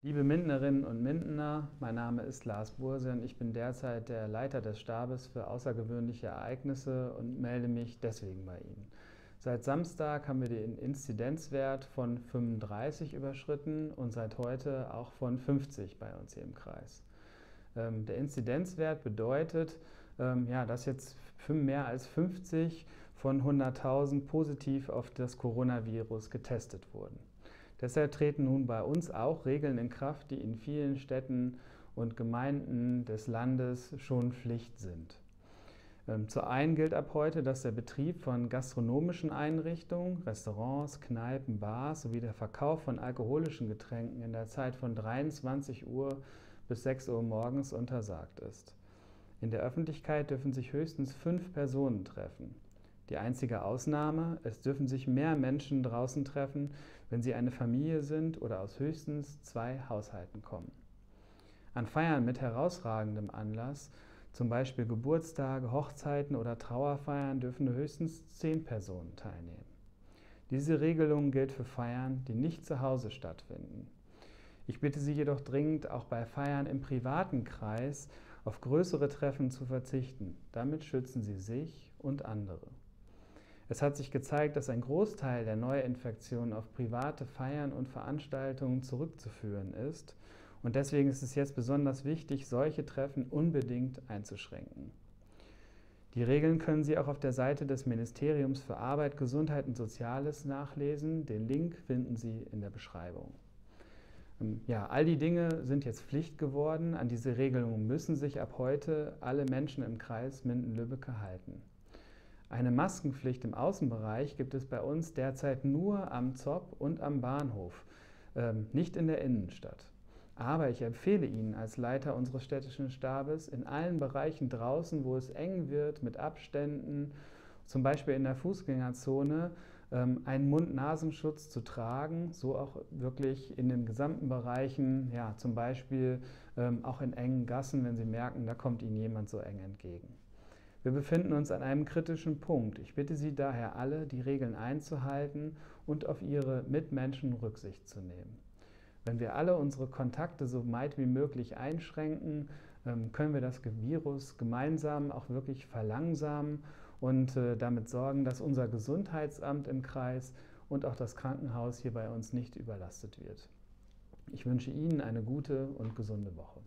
Liebe Mindenerinnen und Mindener, mein Name ist Lars Burse und ich bin derzeit der Leiter des Stabes für außergewöhnliche Ereignisse und melde mich deswegen bei Ihnen. Seit Samstag haben wir den Inzidenzwert von 35 überschritten und seit heute auch von 50 bei uns hier im Kreis. Der Inzidenzwert bedeutet, dass jetzt mehr als 50 von 100.000 positiv auf das Coronavirus getestet wurden. Deshalb treten nun bei uns auch Regeln in Kraft, die in vielen Städten und Gemeinden des Landes schon Pflicht sind. Zum einen gilt ab heute, dass der Betrieb von gastronomischen Einrichtungen, Restaurants, Kneipen, Bars sowie der Verkauf von alkoholischen Getränken in der Zeit von 23 Uhr bis 6 Uhr morgens untersagt ist. In der Öffentlichkeit dürfen sich höchstens 5 Personen treffen. Die einzige Ausnahme: Es dürfen sich mehr Menschen draußen treffen, wenn sie eine Familie sind oder aus höchstens 2 Haushalten kommen. An Feiern mit herausragendem Anlass, zum Beispiel Geburtstage, Hochzeiten oder Trauerfeiern, dürfen nur höchstens 10 Personen teilnehmen. Diese Regelung gilt für Feiern, die nicht zu Hause stattfinden. Ich bitte Sie jedoch dringend, auch bei Feiern im privaten Kreis auf größere Treffen zu verzichten. Damit schützen Sie sich und andere. Es hat sich gezeigt, dass ein Großteil der Neuinfektionen auf private Feiern und Veranstaltungen zurückzuführen ist. Und deswegen ist es jetzt besonders wichtig, solche Treffen unbedingt einzuschränken. Die Regeln können Sie auch auf der Seite des Ministeriums für Arbeit, Gesundheit und Soziales nachlesen. Den Link finden Sie in der Beschreibung. All die Dinge sind jetzt Pflicht geworden. An diese Regelungen müssen sich ab heute alle Menschen im Kreis Minden-Lübbecke halten. Eine Maskenpflicht im Außenbereich gibt es bei uns derzeit nur am ZOB und am Bahnhof, nicht in der Innenstadt. Aber ich empfehle Ihnen als Leiter unseres städtischen Stabes, in allen Bereichen draußen, wo es eng wird, mit Abständen, zum Beispiel in der Fußgängerzone, einen Mund-Nasenschutz zu tragen, so auch wirklich in den gesamten Bereichen, zum Beispiel auch in engen Gassen, wenn Sie merken, da kommt Ihnen jemand so eng entgegen. Wir befinden uns an einem kritischen Punkt. Ich bitte Sie daher alle, die Regeln einzuhalten und auf Ihre Mitmenschen Rücksicht zu nehmen. Wenn wir alle unsere Kontakte so weit wie möglich einschränken, können wir das Virus gemeinsam auch wirklich verlangsamen und damit sorgen, dass unser Gesundheitsamt im Kreis und auch das Krankenhaus hier bei uns nicht überlastet wird. Ich wünsche Ihnen eine gute und gesunde Woche.